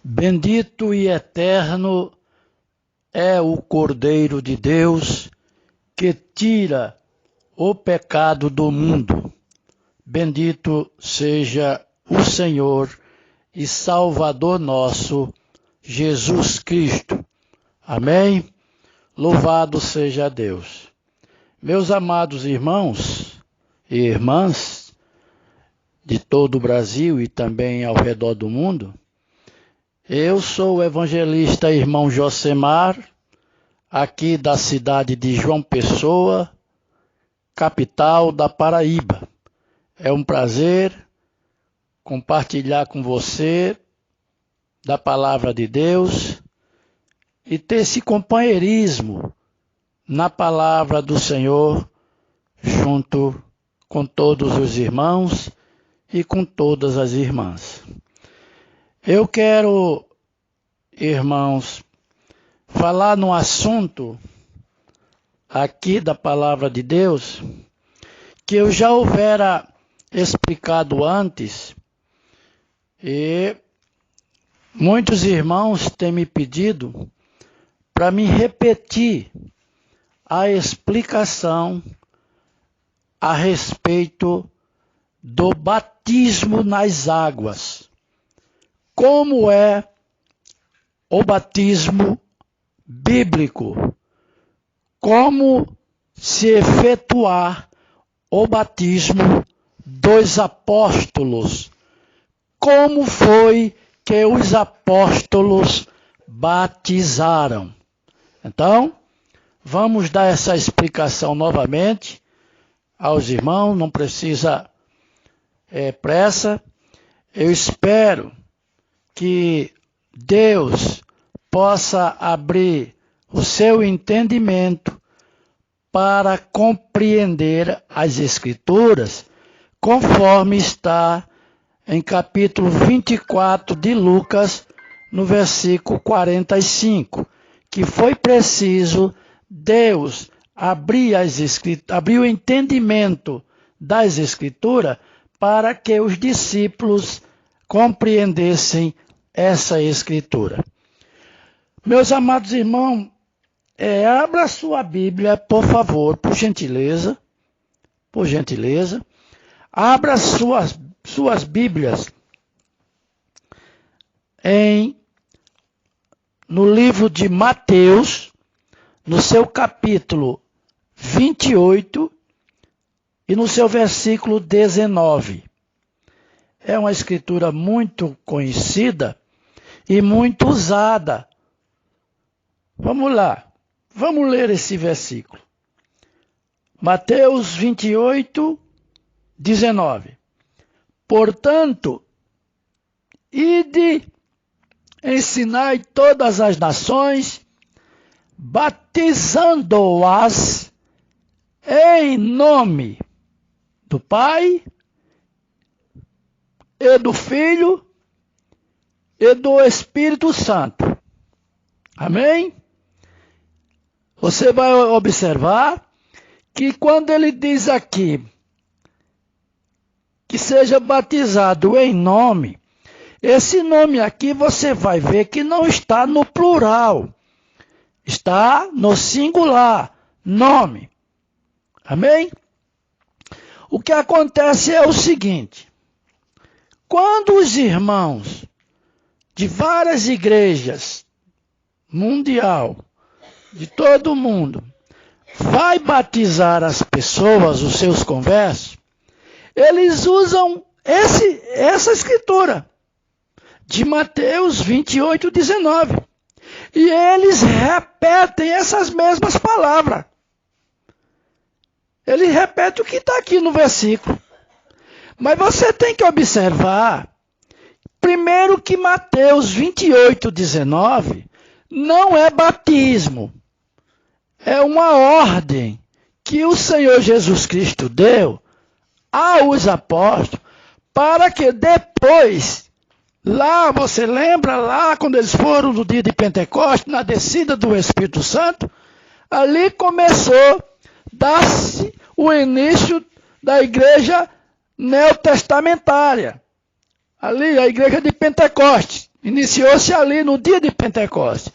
Bendito e eterno é o Cordeiro de Deus que tira o pecado do mundo. Bendito seja o Senhor e Salvador nosso, Jesus Cristo. Amém? Louvado seja Deus. Meus amados irmãos e irmãs de todo o Brasil e também ao redor do mundo, eu sou o evangelista irmão Josemar, aqui da cidade de João Pessoa, capital da Paraíba. É um prazer compartilhar com você da palavra de Deus e ter esse companheirismo na palavra do Senhor junto com todos os irmãos e com todas as irmãs. Eu quero, irmãos, falar num assunto aqui da palavra de Deus que eu já houvera explicado antes e muitos irmãos têm me pedido para me repetir a explicação a respeito do batismo nas águas. Como é o batismo bíblico? Como se efetuar o batismo dos apóstolos? Como foi que os apóstolos batizaram? Então, vamos dar essa explicação novamente aos irmãos, não precisa pressa. Eu espero que Deus possa abrir o seu entendimento para compreender as Escrituras, conforme está em capítulo 24 de Lucas, no versículo 45, que foi preciso Deus abrir o entendimento das Escrituras para que os discípulos compreendessem essa Escritura. Meus amados irmãos, abra sua Bíblia, por favor, por gentileza. Abra suas Bíblias no livro de Mateus, no seu capítulo 28 e no seu versículo 19. É uma escritura muito conhecida e muito usada. Vamos lá, vamos ler esse versículo. Mateus 28, 19. Portanto, ide, ensinai todas as nações, batizando-as em nome do Pai, e do Filho e do Espírito Santo. Amém? Você vai observar que quando ele diz aqui que seja batizado em nome, esse nome aqui você vai ver que não está no plural, está no singular, nome. Amém? O que acontece é o seguinte: quando os irmãos de várias igrejas mundial, de todo o mundo, vai batizar as pessoas, os seus conversos, eles usam essa escritura de Mateus 28, 19. E eles repetem essas mesmas palavras. Eles repetem o que está aqui no versículo. Mas você tem que observar, primeiro, que Mateus 28, 19 não é batismo. É uma ordem que o Senhor Jesus Cristo deu aos apóstolos para que depois, lá, você lembra lá quando eles foram no dia de Pentecostes, na descida do Espírito Santo, ali começou a dar-se o início da igreja neotestamentária. Ali, a igreja de Pentecostes. Iniciou-se ali no dia de Pentecostes.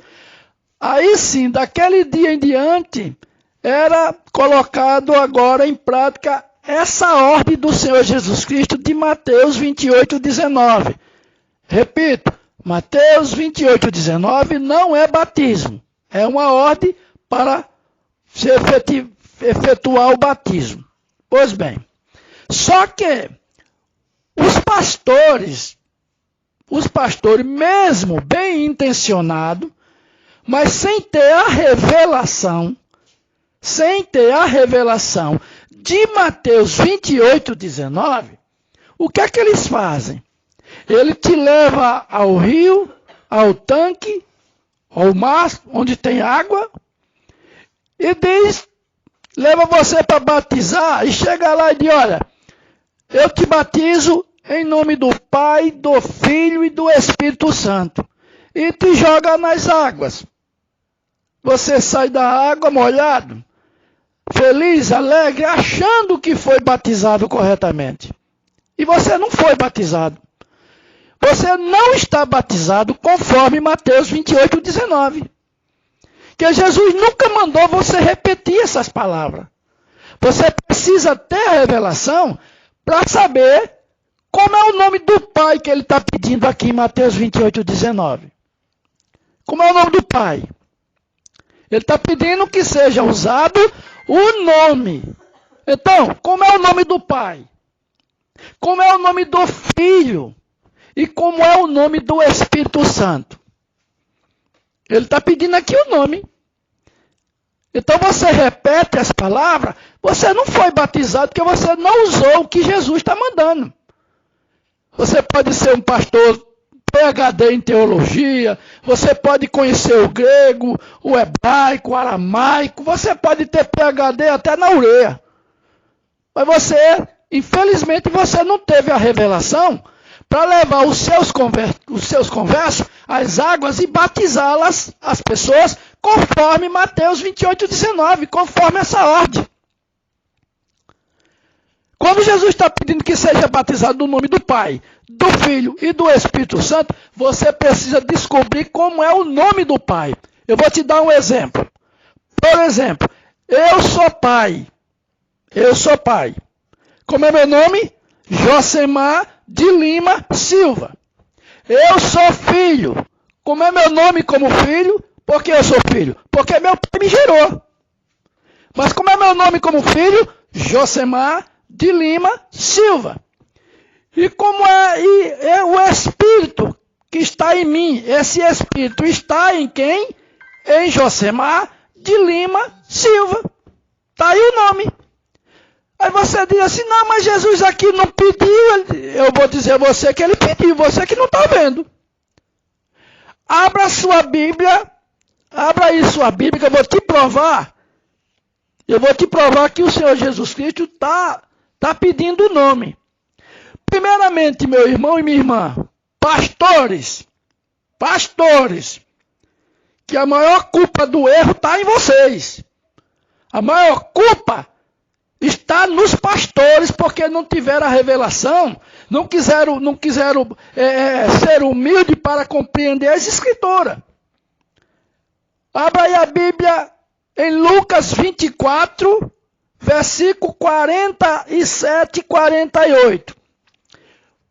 Aí sim, daquele dia em diante, era colocado agora em prática essa ordem do Senhor Jesus Cristo de Mateus 28:19. Repito, Mateus 28:19 não é batismo. É uma ordem para se efetuar o batismo. Pois bem, só que os pastores mesmo bem intencionados, mas sem ter a revelação de Mateus 28:19, o que é que eles fazem? Ele te leva ao rio, ao tanque, ao mar, onde tem água, e diz, leva você para batizar, e chega lá e diz, olha, eu te batizo em nome do Pai, do Filho e do Espírito Santo, e te joga nas águas. Você sai da água molhado, feliz, alegre, achando que foi batizado corretamente. E você não foi batizado. Você não está batizado conforme Mateus 28:19. Que Jesus nunca mandou você repetir essas palavras. Você precisa ter a revelação para saber como é o nome do Pai que ele está pedindo aqui em Mateus 28:19. Como é o nome do Pai? Ele está pedindo que seja usado o nome. Então, como é o nome do Pai? Como é o nome do Filho? E como é o nome do Espírito Santo? Ele está pedindo aqui o nome. Então você repete as palavras, você não foi batizado porque você não usou o que Jesus está mandando. Você pode ser um pastor PhD em teologia, você pode conhecer o grego, o hebraico, o aramaico, você pode ter PhD até na ureia. Mas você, infelizmente, você não teve a revelação para levar os seus conversos às águas e batizá-las, as pessoas, conforme Mateus 28:19, conforme essa ordem. Quando Jesus está pedindo que seja batizado no nome do Pai, do Filho e do Espírito Santo, você precisa descobrir como é o nome do Pai. Eu vou te dar um exemplo. Por exemplo, eu sou pai. Como é meu nome? Josemar de Lima Silva. Eu sou filho. Como é meu nome como filho? Por que eu sou filho? Porque meu pai me gerou. Mas como é meu nome como filho? Josemar de Lima Silva. E como é o Espírito que está em mim? Esse Espírito está em quem? Em Josemar de Lima Silva. Está aí o nome. Aí você diz assim, não, mas Jesus aqui não pediu. Eu vou dizer a você que ele pediu, você que não está vendo. Abra sua Bíblia, abra aí sua Bíblia que eu vou te provar. Eu vou te provar que o Senhor Jesus Cristo está pedindo o nome. Primeiramente, meu irmão e minha irmã, pastores, que a maior culpa do erro está em vocês. A maior culpa está nos pastores, porque não tiveram a revelação, não quiseram ser humildes para compreender as Escrituras. Abra aí a Bíblia em Lucas 24, versículo 47 e 48.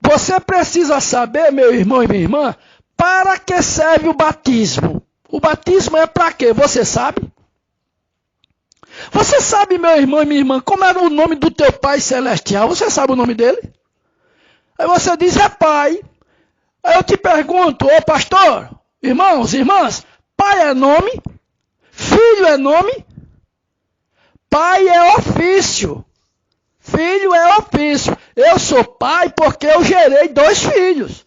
Você precisa saber, meu irmão e minha irmã, para que serve o batismo. O batismo é para quê? Você sabe? Você sabe, meu irmão e minha irmã, como era o nome do teu Pai Celestial? Você sabe o nome dele? Aí você diz, é Pai. Aí eu te pergunto, ô pastor, irmãos, irmãs, Pai é nome? Filho é nome? Pai é ofício. Filho é ofício. Eu sou pai porque eu gerei 2 filhos.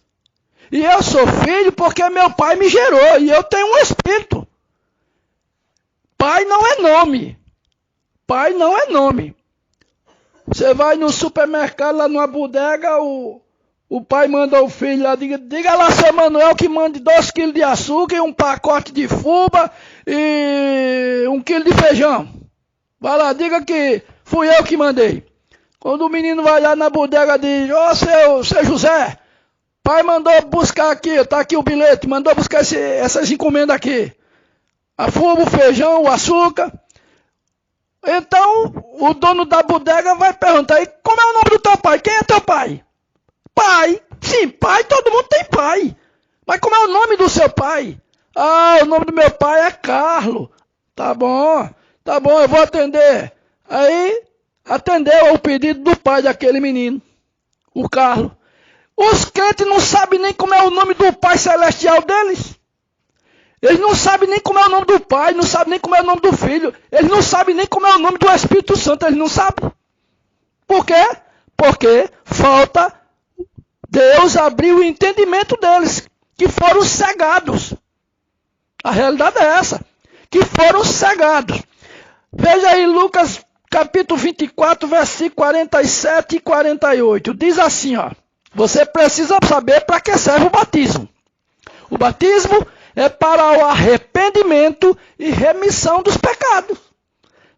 E eu sou filho porque meu pai me gerou. E eu tenho um espírito. Pai não é nome. Pai não é nome. Você vai no supermercado, lá numa bodega, o pai manda o filho lá, diga lá, seu Manuel, que mande 2 quilos de açúcar e um pacote de fubá e 1 quilo de feijão. Vai lá, diga que fui eu que mandei. Quando o menino vai lá na bodega, diz, ô seu José, Pai mandou buscar aqui, está aqui o bilhete, mandou buscar essas encomendas aqui. A fumo, o feijão, o açúcar. Então, o dono da bodega vai perguntar, e como é o nome do teu pai? Quem é teu pai? Pai. Sim, pai, todo mundo tem pai. Mas como é o nome do seu pai? Ah, o nome do meu pai é Carlos. Tá bom, eu vou atender. Aí, atendeu ao pedido do pai daquele menino, o Carlos. Os crentes não sabem nem como é o nome do pai celestial deles. Eles não sabem nem como é o nome do Pai, não sabem nem como é o nome do Filho. Eles não sabem nem como é o nome do Espírito Santo, eles não sabem. Por quê? Porque falta Deus abrir o entendimento deles, que foram cegados. A realidade é essa, que foram cegados. Veja aí Lucas capítulo 24, versículo 47 e 48. Diz assim, ó, você precisa saber para que serve o batismo. O batismo é para o arrependimento e remissão dos pecados.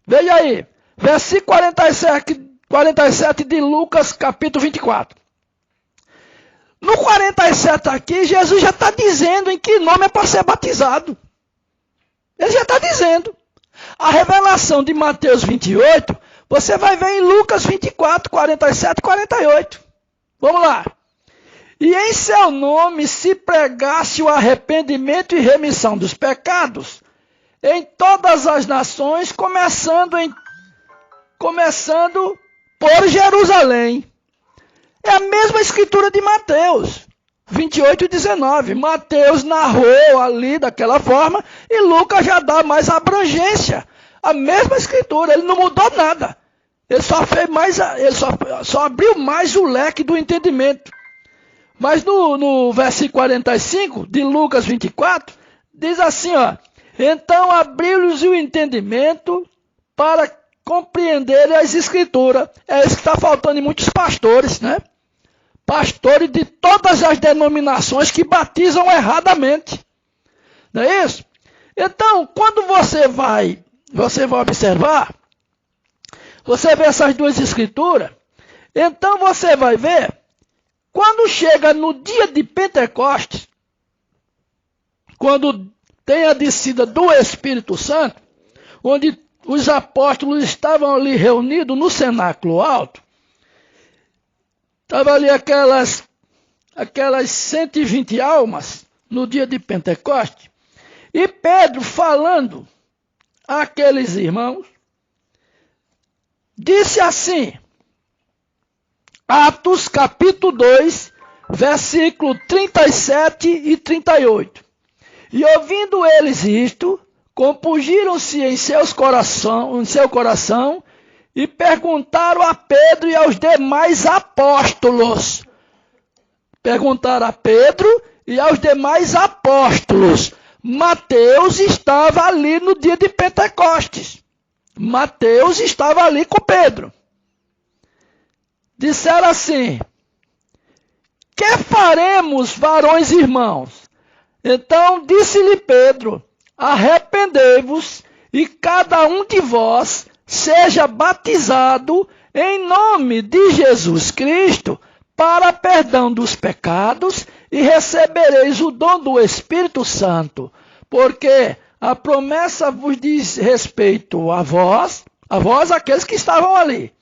Veja aí, versículo 47 de Lucas, capítulo 24. No 47 aqui, Jesus já está dizendo em que nome é para ser batizado. Ele já está dizendo. A revelação de Mateus 28, você vai ver em Lucas 24, 47 e 48. Vamos lá. E em seu nome se pregasse o arrependimento e remissão dos pecados em todas as nações, começando por Jerusalém. É a mesma escritura de Mateus 28 e 19. Mateus narrou ali daquela forma e Lucas já dá mais abrangência. A mesma escritura, ele não mudou nada. Ele só abriu mais o leque do entendimento. Mas no versículo 45 de Lucas 24, diz assim, ó, então abriu-lhes o entendimento para compreenderem as escrituras. É isso que está faltando em muitos pastores, né? Pastores de todas as denominações que batizam erradamente. Não é isso? Então, quando você vai observar, você vê essas duas escrituras, então você vai ver, quando chega no dia de Pentecostes, quando tem a descida do Espírito Santo, onde os apóstolos estavam ali reunidos no cenáculo alto, estavam ali aquelas 120 almas no dia de Pentecostes, e Pedro falando àqueles irmãos, disse assim, Atos capítulo 2, versículo 37 e 38. E ouvindo eles isto, compungiram-se em seu coração e perguntaram a Pedro e aos demais apóstolos. Mateus estava ali no dia de Pentecostes. Mateus estava ali com Pedro. Disseram assim, que faremos, varões irmãos? Então disse-lhe Pedro, arrependei-vos e cada um de vós seja batizado em nome de Jesus Cristo para perdão dos pecados e recebereis o dom do Espírito Santo, porque a promessa vos diz respeito a vós aqueles que estavam ali,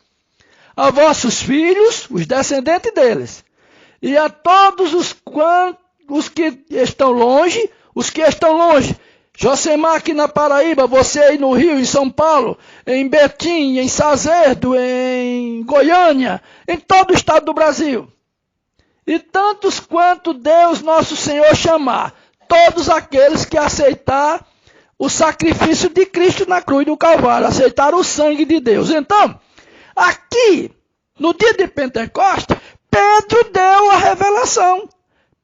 a vossos filhos, os descendentes deles, e a todos os que estão longe, Josemar aqui na Paraíba, você aí no Rio, em São Paulo, em Betim, em Sazedo, em Goiânia, em todo o estado do Brasil. E tantos quanto Deus nosso Senhor chamar, todos aqueles que aceitar o sacrifício de Cristo na cruz do Calvário, aceitar o sangue de Deus. Então, aqui, no dia de Pentecostes, Pedro deu a revelação.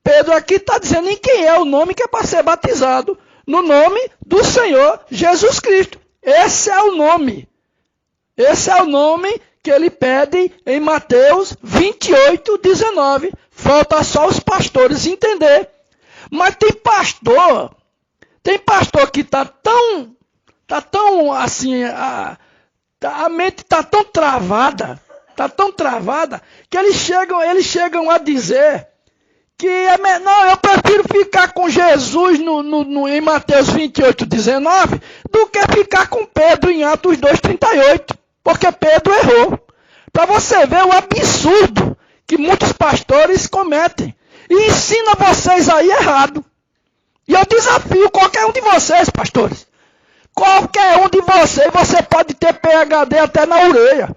Pedro aqui está dizendo em quem é o nome que é para ser batizado. No nome do Senhor Jesus Cristo. Esse é o nome. Esse é o nome que ele pede em Mateus 28, 19. Falta só os pastores entender. Mas tem pastor que está tão assim, a mente está tão travada, que eles chegam a dizer não, eu prefiro ficar com Jesus em Mateus 28, 19, do que ficar com Pedro em Atos 2, 38, porque Pedro errou. Para você ver o absurdo que muitos pastores cometem. E ensina vocês aí errado. E eu desafio qualquer um de vocês, pastores. Qualquer um de vocês, você pode ter PhD até na orelha.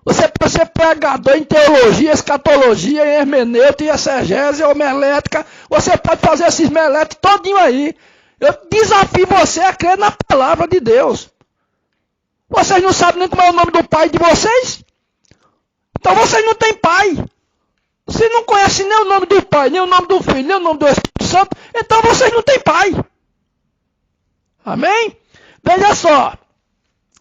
Você pode ser PhD em teologia, escatologia, em hermenêutica, em exegese, homilética. Você pode fazer esses meletes todinho aí. Eu desafio você a crer na palavra de Deus. Vocês não sabem nem como é o nome do pai de vocês? Então vocês não têm pai. Vocês não conhecem nem o nome do pai, nem o nome do filho, nem o nome do Espírito Santo. Então vocês não têm pai. Amém? Veja só.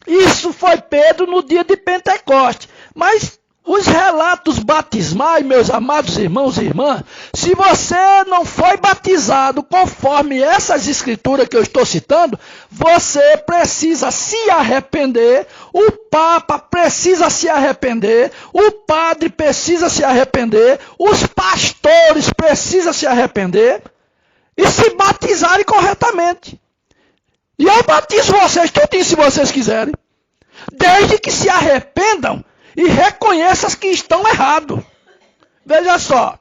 Isso foi Pedro no dia de Pentecostes. Mas os relatos batismais, meus amados irmãos e irmãs, se você não foi batizado conforme essas escrituras que eu estou citando, você precisa se arrepender, o Papa precisa se arrepender, o padre precisa se arrepender, os pastores precisam se arrepender e se batizarem corretamente. E eu batizo vocês tudinho se vocês quiserem. Desde que se arrependam e reconheçam que estão errados. Veja só.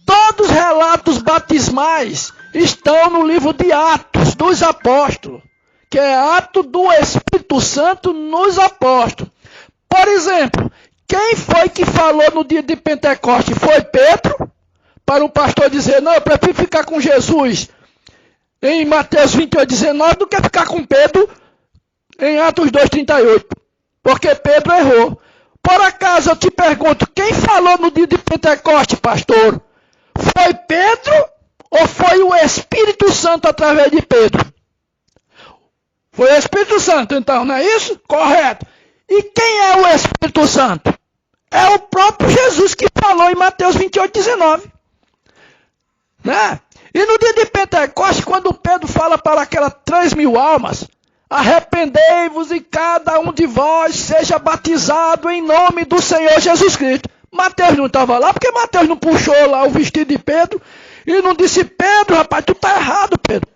Todos os relatos batismais estão no livro de Atos dos Apóstolos. Que é ato do Espírito Santo nos apóstolos. Por exemplo, quem foi que falou no dia de Pentecostes? Foi Pedro? Para o pastor dizer, não, eu prefiro ficar com Jesus em Mateus 28, 19, do que ficar com Pedro em Atos 2, 38. Porque Pedro errou. Por acaso eu te pergunto, quem falou no dia de Pentecostes, pastor? Foi Pedro ou foi o Espírito Santo através de Pedro? Foi o Espírito Santo, então, não é isso? Correto. E quem é o Espírito Santo? É o próprio Jesus que falou em Mateus 28, 19. Né? E no dia de Pentecostes, quando Pedro fala para aquelas 3.000 almas, arrependei-vos e cada um de vós seja batizado em nome do Senhor Jesus Cristo. Mateus não estava lá, porque Mateus não puxou lá o vestido de Pedro e não disse, Pedro, rapaz, tu está errado, Pedro.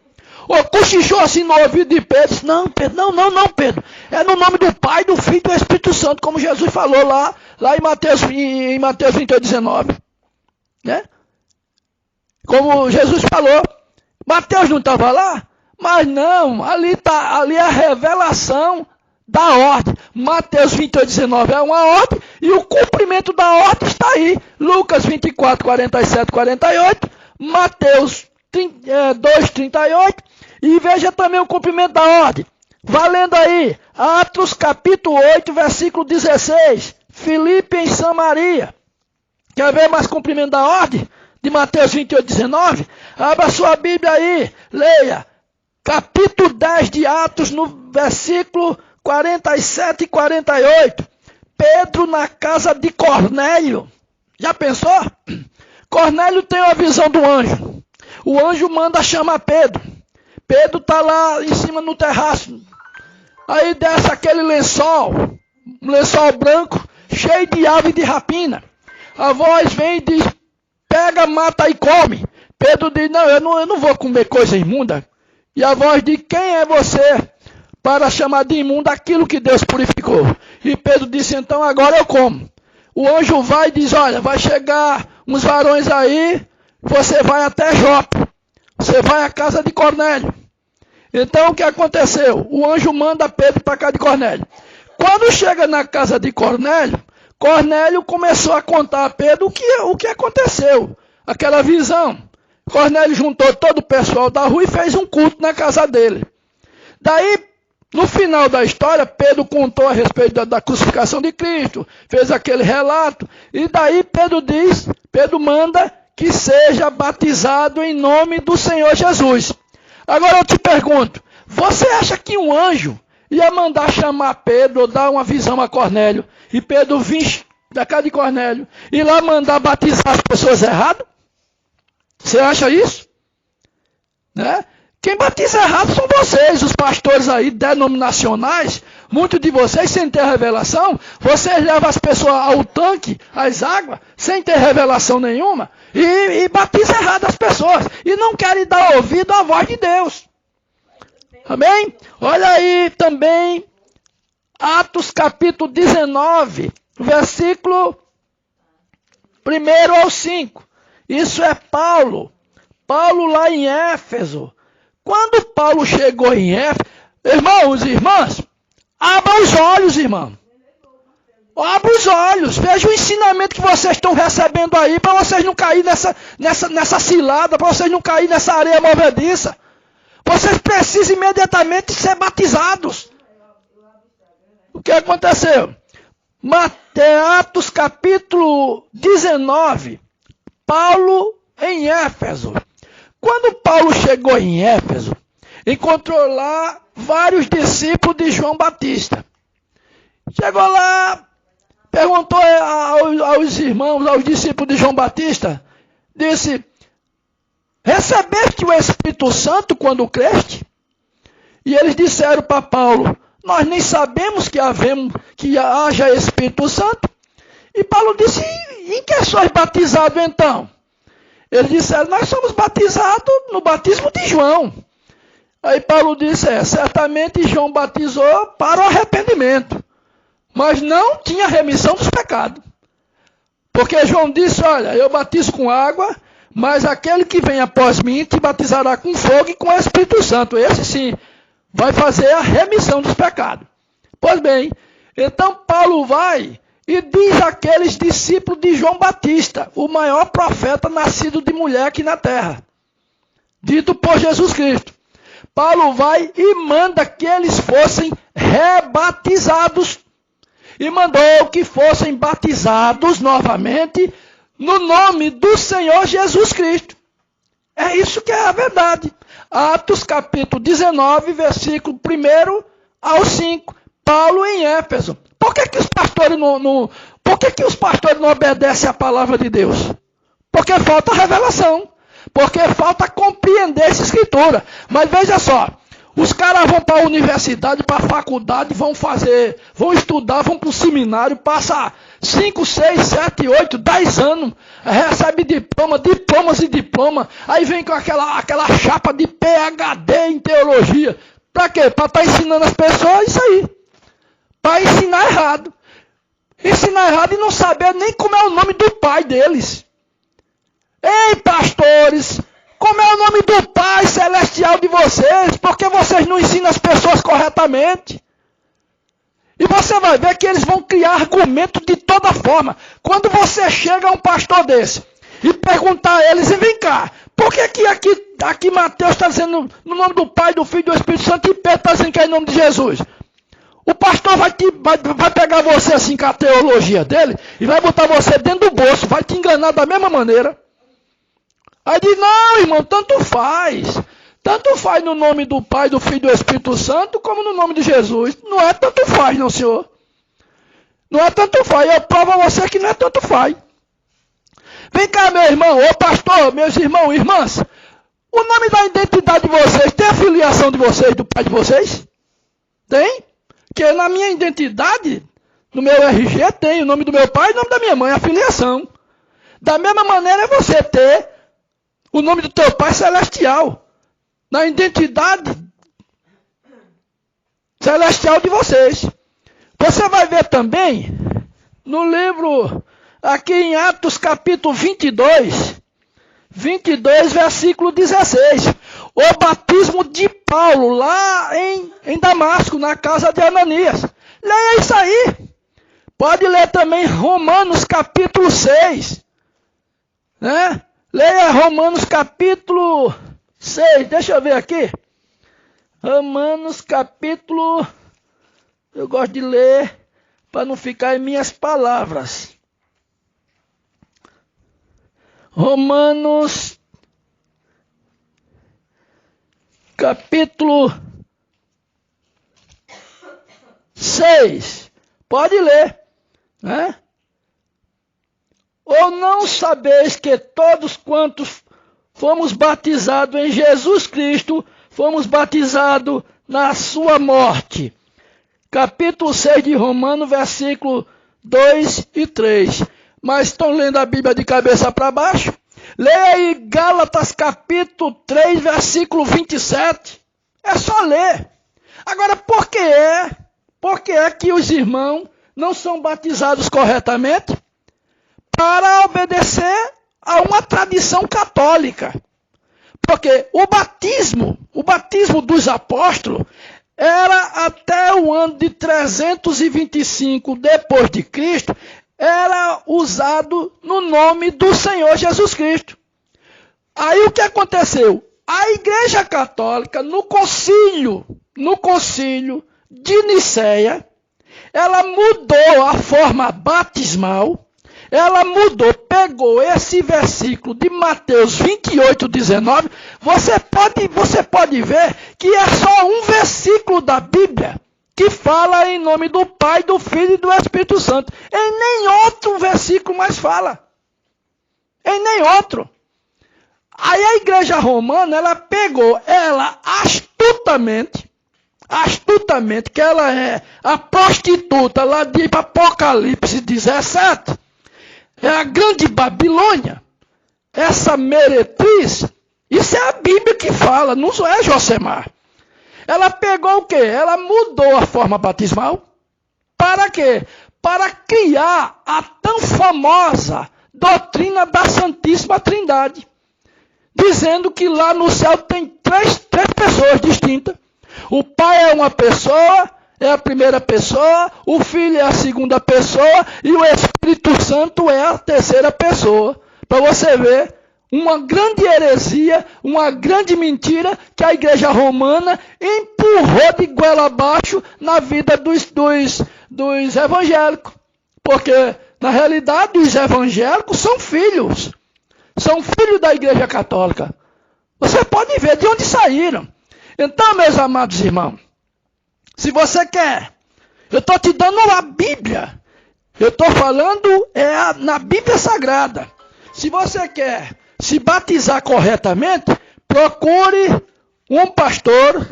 Ou cochichou assim no ouvido de Pedro, disse, não, Pedro, não, Pedro. É no nome do Pai, do Filho e do Espírito Santo, como Jesus falou lá em Mateus 28, 19. Né? Como Jesus falou, Mateus não estava lá? Mas não, ali é a revelação da ordem. Mateus 28, 19 é uma ordem e o cumprimento da ordem está aí. Lucas 24, 47, 48, Mateus 2, 38 e veja também o cumprimento da ordem. Valendo aí, Atos capítulo 8, versículo 16, Filipe em Samaria. Quer ver mais cumprimento da ordem? De Mateus 28, 19? Abra sua Bíblia aí, leia. Capítulo 10 de Atos, no versículo 47 e 48. Pedro na casa de Cornélio. Já pensou? Cornélio tem uma visão do anjo. O anjo manda chamar Pedro. Pedro está lá em cima no terraço. Aí desce aquele lençol, um lençol branco, cheio de ave de rapina. A voz vem e diz, pega, mata e come. Pedro diz, não, eu não vou comer coisa imunda. E a voz diz, quem é você para chamar de imundo aquilo que Deus purificou? E Pedro disse, então agora eu como. O anjo vai e diz, olha, vai chegar uns varões aí, você vai até Jope. Você vai à casa de Cornélio. Então o que aconteceu? O anjo manda Pedro para a casa de Cornélio. Quando chega na casa de Cornélio, Cornélio começou a contar a Pedro o que aconteceu. Aquela visão. Cornélio juntou todo o pessoal da rua e fez um culto na casa dele. Daí, no final da história, Pedro contou a respeito da crucificação de Cristo, fez aquele relato, e daí Pedro manda que seja batizado em nome do Senhor Jesus. Agora eu te pergunto, você acha que um anjo ia mandar chamar Pedro ou dar uma visão a Cornélio, e Pedro vir da casa de Cornélio, e lá mandar batizar as pessoas errado? Você acha isso? Né? Quem batiza errado são vocês, os pastores aí denominacionais. Muitos de vocês, sem ter revelação, vocês levam as pessoas ao tanque, às águas, sem ter revelação nenhuma. e batiza errado as pessoas. E não querem dar ouvido à voz de Deus. Amém? Olha aí também, Atos capítulo 19, versículo 1 ao 5. Isso é Paulo. Paulo lá em Éfeso. Quando Paulo chegou em Éfeso, irmãos e irmãs, abra os olhos, irmão. Abra os olhos, veja o ensinamento que vocês estão recebendo aí, para vocês não caírem nessa cilada, para vocês não caírem nessa areia movediça. Vocês precisam imediatamente ser batizados. O que aconteceu? Atos capítulo 19, Paulo em Éfeso. Quando Paulo chegou em Éfeso, encontrou lá vários discípulos de João Batista. Chegou lá, perguntou aos irmãos, aos discípulos de João Batista, disse: recebeste o Espírito Santo quando creste? E eles disseram para Paulo: nós nem sabemos que haja Espírito Santo. E Paulo disse: em que sois batizados então? Eles disseram: nós somos batizados no batismo de João. Aí Paulo disse: certamente João batizou para o arrependimento, mas não tinha remissão dos pecados. Porque João disse: olha, eu batizo com água, mas aquele que vem após mim te batizará com fogo e com o Espírito Santo. Esse sim vai fazer a remissão dos pecados. Pois bem, então Paulo vai e diz àqueles discípulos de João Batista, o maior profeta nascido de mulher aqui na terra, dito por Jesus Cristo. Paulo vai e manda que eles fossem rebatizados. E mandou que fossem batizados novamente no nome do Senhor Jesus Cristo. É isso que é a verdade. Atos capítulo 19, versículo 1 ao 5. Paulo em Éfeso. Por que os pastores os pastores não obedecem à palavra de Deus? Porque falta revelação. Porque falta compreender essa escritura. Mas veja só. Os caras vão para a universidade, para a faculdade, vão estudar, vão para o seminário, passa 5, 6, 7, 8, 10 anos, recebe diplomas e diploma, aí vem com aquela chapa de PhD em teologia. Para quê? Para estar ensinando as pessoas isso aí. Para ensinar errado. Ensinar errado e não saber nem como é o nome do pai deles. Ei, pastores! Como é o nome do Pai Celestial de vocês? Porque vocês não ensinam as pessoas corretamente. E você vai ver que eles vão criar argumento de toda forma. Quando você chega a um pastor desse e perguntar a eles: e vem cá, por que aqui Mateus está dizendo no nome do Pai, do Filho e do Espírito Santo, e Pedro está dizendo que é em nome de Jesus? O pastor vai pegar você assim com a teologia dele e vai botar você dentro do bolso, vai te enganar da mesma maneira. Aí diz: não, irmão, tanto faz. Tanto faz no nome do Pai, do Filho e do Espírito Santo, como no nome de Jesus. Não é tanto faz, não, senhor. Não é tanto faz. Eu provo a você que não é tanto faz. Vem cá, meu irmão, ô pastor, meus irmãos e irmãs. O nome da identidade de vocês, tem a filiação de vocês, do pai de vocês? Tem? Porque na minha identidade, no meu RG, tem o nome do meu pai e o nome da minha mãe, a filiação. Da mesma maneira é você ter o nome do teu Pai Celestial, na identidade celestial de vocês. Você vai ver também, no livro, aqui em Atos capítulo 22, versículo 16, o batismo de Paulo, lá em Damasco, na casa de Ananias. Leia isso aí. Pode ler também Romanos capítulo 6, né? Leia Romanos capítulo 6, deixa eu ver aqui. Romanos capítulo, eu gosto de ler para não ficar em minhas palavras. Romanos capítulo 6, pode ler, né? Ou não sabeis que todos quantos fomos batizados em Jesus Cristo, fomos batizados na sua morte? Capítulo 6 de Romanos, versículo 2 e 3. Mas estão lendo a Bíblia de cabeça para baixo? Leia aí Gálatas capítulo 3, versículo 27. É só ler. Agora, por que é que os irmãos não são batizados corretamente? Para obedecer a uma tradição católica. Porque o batismo dos apóstolos era até o ano de 325 depois de Cristo, era usado no nome do Senhor Jesus Cristo. Aí o que aconteceu? A Igreja Católica, no concílio de Nicéia, ela mudou a forma batismal, pegou esse versículo de Mateus 28, 19, você pode ver que é só um versículo da Bíblia que fala em nome do Pai, do Filho e do Espírito Santo. Em nem outro versículo mais fala. Em nem outro. Aí a Igreja Romana, ela pegou, astutamente, que ela é a prostituta lá de Apocalipse 17, é a grande Babilônia, essa meretriz, isso é a Bíblia que fala, não é Josemar. Ela pegou o quê? Ela mudou a forma batismal. Para quê? Para criar a tão famosa doutrina da Santíssima Trindade. Dizendo que lá no céu tem três pessoas distintas. O Pai é uma pessoa, é a primeira pessoa, o Filho é a segunda pessoa e o Espírito Santo é a terceira pessoa. Para você ver, uma grande heresia, uma grande mentira que a Igreja Romana empurrou de goela abaixo na vida dos evangélicos. Porque, na realidade, os evangélicos são filhos da Igreja Católica. Você pode ver de onde saíram. Então, meus amados irmãos, se você quer, eu estou te dando a Bíblia. Eu estou falando na Bíblia Sagrada. Se você quer se batizar corretamente, procure um pastor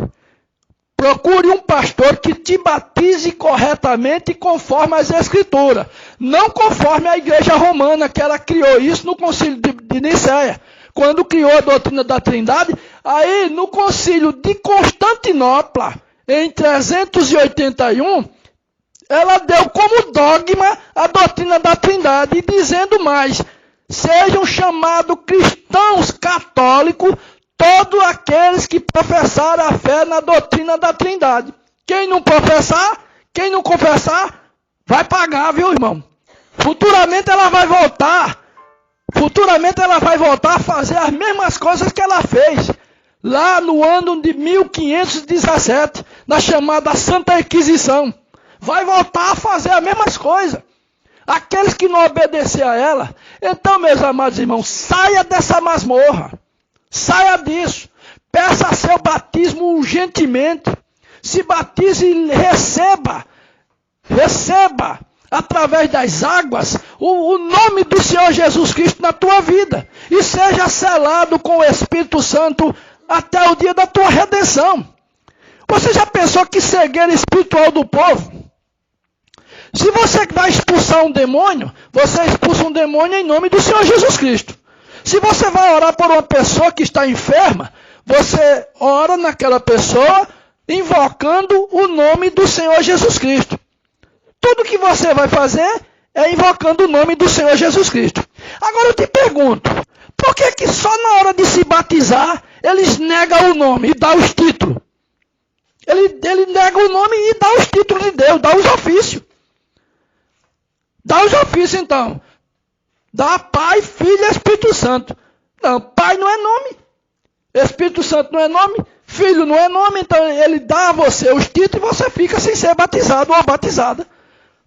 que te batize corretamente conforme as Escrituras. Não conforme a Igreja Romana, que ela criou isso no concílio de Nicéia. Quando criou a doutrina da Trindade, aí no concílio de Constantinopla, em 381, ela deu como dogma a doutrina da Trindade, e dizendo mais: sejam chamados cristãos católicos todos aqueles que professaram a fé na doutrina da Trindade. Quem não confessar, vai pagar, viu, irmão? Futuramente ela vai voltar a fazer as mesmas coisas que ela fez lá no ano de 1517, na chamada Santa Inquisição. Vai voltar a fazer as mesmas coisas. Aqueles que não obedeceram a ela. Então, meus amados irmãos, saia dessa masmorra. Saia disso. Peça seu batismo urgentemente. Se batize e receba através das águas o nome do Senhor Jesus Cristo na tua vida. E seja selado com o Espírito Santo até o dia da tua redenção. Você já pensou que cegueira espiritual do povo? Se você vai expulsar um demônio, você expulsa um demônio em nome do Senhor Jesus Cristo. Se você vai orar por uma pessoa que está enferma, você ora naquela pessoa invocando o nome do Senhor Jesus Cristo. Tudo que você vai fazer é invocando o nome do Senhor Jesus Cristo. Agora eu te pergunto, por que só na hora de se batizar, eles negam o nome e dão os títulos? Ele nega o nome e dá os títulos de Deus, dá os ofícios. Dá os ofícios, então. Dá Pai, Filho e Espírito Santo. Não, Pai não é nome. Espírito Santo não é nome. Filho não é nome. Então ele dá a você os títulos e você fica sem ser batizado ou batizada.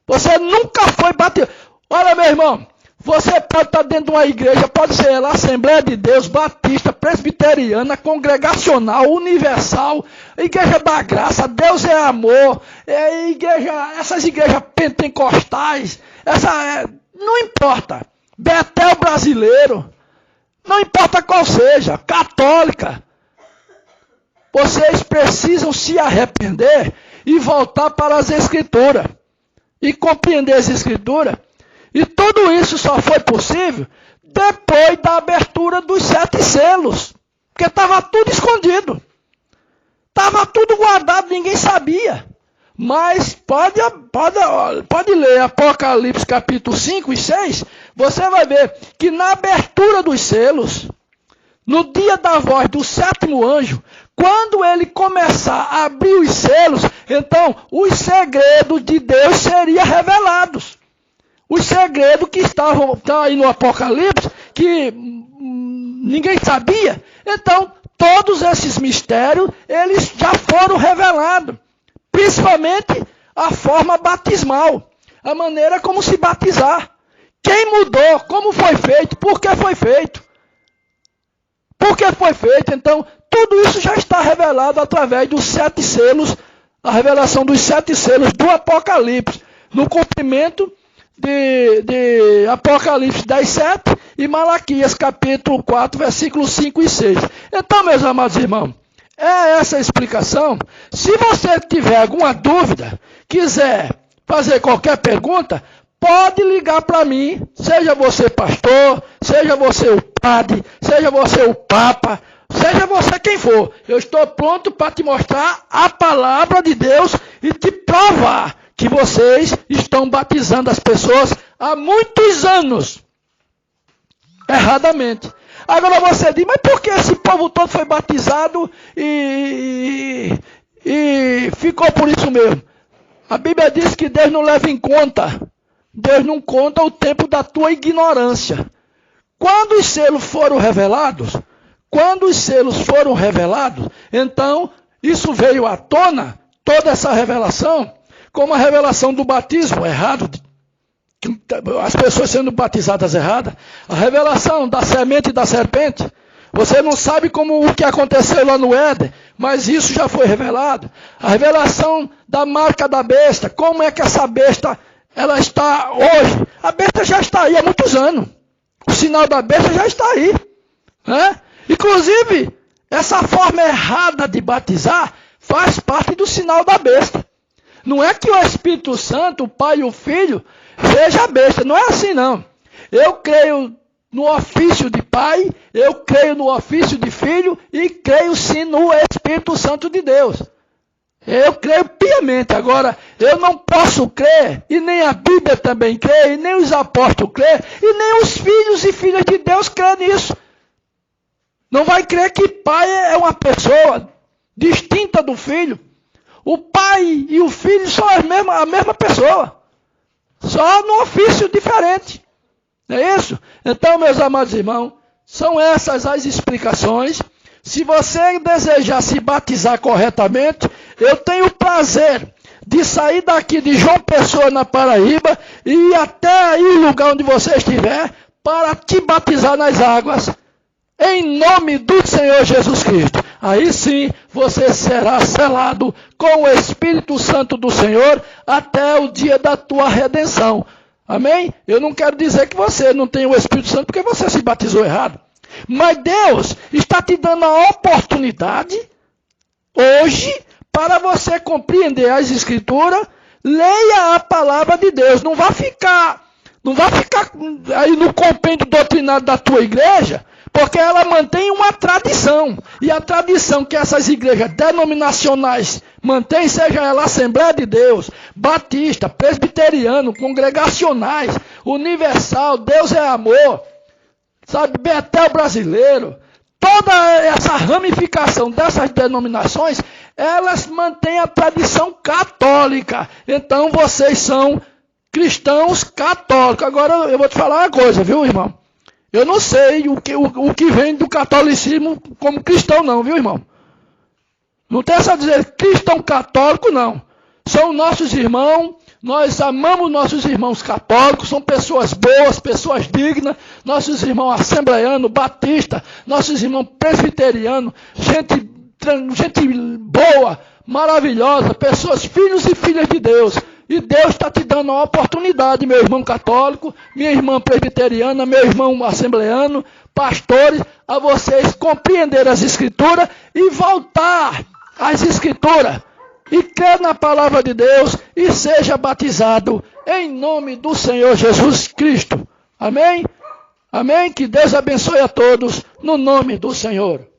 Você nunca foi batizado. Olha, meu irmão. Você pode estar dentro de uma igreja. Pode ser ela, Assembleia de Deus, Batista, Presbiteriana, Congregacional, Universal, Igreja da Graça, Deus é Amor, essas igrejas pentecostais, não importa. Betel brasileiro, não importa qual seja, católica. Vocês precisam se arrepender e voltar para as Escrituras. E compreender as Escrituras. E tudo isso só foi possível depois da abertura dos 7 selos. Porque estava tudo escondido. Estava tudo guardado, ninguém sabia. Mas pode ler Apocalipse capítulo 5 e 6, você vai ver que na abertura dos selos, no dia da voz do 7º anjo, quando ele começar a abrir os selos, então os segredos de Deus seriam revelados. Os segredos que estavam aí no Apocalipse, que ninguém sabia. Então, todos esses mistérios, eles já foram revelados. Principalmente a forma batismal, a maneira como se batizar. Quem mudou, como foi feito, por que foi feito. Por que foi feito? Então, tudo isso já está revelado através dos 7 selos, a revelação dos 7 selos do Apocalipse, no cumprimento de Apocalipse 10:7 e Malaquias capítulo 4, versículos 5 e 6. Então, meus amados irmãos, é essa a explicação. Se você tiver alguma dúvida, quiser fazer qualquer pergunta, pode ligar para mim, seja você pastor, seja você o padre, seja você o papa, seja você quem for. Eu estou pronto para te mostrar a palavra de Deus e te provar que vocês estão batizando as pessoas há muitos anos, erradamente. Agora você diz, mas por que esse povo todo foi batizado e ficou por isso mesmo? A Bíblia diz que Deus não leva em conta, Deus não conta o tempo da tua ignorância. Quando os selos foram revelados, então isso veio à tona, toda essa revelação, como a revelação do batismo errado, as pessoas sendo batizadas erradas, a revelação da semente da serpente. Você não sabe o que aconteceu lá no Éden, mas isso já foi revelado. A revelação da marca da besta, como é que essa besta ela está hoje. A besta já está aí há muitos anos. O sinal da besta já está aí. Né? Inclusive, essa forma errada de batizar faz parte do sinal da besta. Não é que o Espírito Santo, o Pai e o Filho, seja besta. Não é assim, não. Eu creio no ofício de Pai, eu creio no ofício de Filho e creio sim no Espírito Santo de Deus. Eu creio piamente. Agora, eu não posso crer, e nem a Bíblia também crê, e nem os apóstolos crê, e nem os filhos e filhas de Deus crê nisso. Não vai crer que Pai é uma pessoa distinta do Filho. O Pai e o Filho são a mesma pessoa. Só num ofício diferente. Não é isso? Então, meus amados irmãos, são essas as explicações. Se você desejar se batizar corretamente, eu tenho o prazer de sair daqui de João Pessoa, na Paraíba, e ir até aí o lugar onde você estiver, para te batizar nas águas, em nome do Senhor Jesus Cristo. Aí sim, você será selado com o Espírito Santo do Senhor até o dia da tua redenção. Amém? Eu não quero dizer que você não tem o Espírito Santo porque você se batizou errado. Mas Deus está te dando a oportunidade, hoje, para você compreender as Escrituras. Leia a palavra de Deus. Não vai ficar aí no compêndio doutrinário da tua igreja, porque ela mantém uma tradição. E a tradição que essas igrejas denominacionais mantêm, seja ela Assembleia de Deus, Batista, Presbiteriano, Congregacionais, Universal, Deus é Amor, sabe, Betel Brasileiro, toda essa ramificação dessas denominações, elas mantêm a tradição católica. Então vocês são cristãos católicos. Agora eu vou te falar uma coisa, viu, irmão? Eu não sei o que vem do catolicismo como cristão não, viu, irmão? Não tem essa dizer cristão católico, não. São nossos irmãos, nós amamos nossos irmãos católicos, são pessoas boas, pessoas dignas, nossos irmãos assembleanos, batistas, nossos irmãos presbiterianos, gente boa, maravilhosa, pessoas, filhos e filhas de Deus. E Deus está te dando uma oportunidade, meu irmão católico, minha irmã presbiteriana, meu irmão assembleano, pastores, a vocês compreender as Escrituras e voltar às Escrituras. E crer na palavra de Deus e seja batizado em nome do Senhor Jesus Cristo. Amém? Amém? Que Deus abençoe a todos, no nome do Senhor.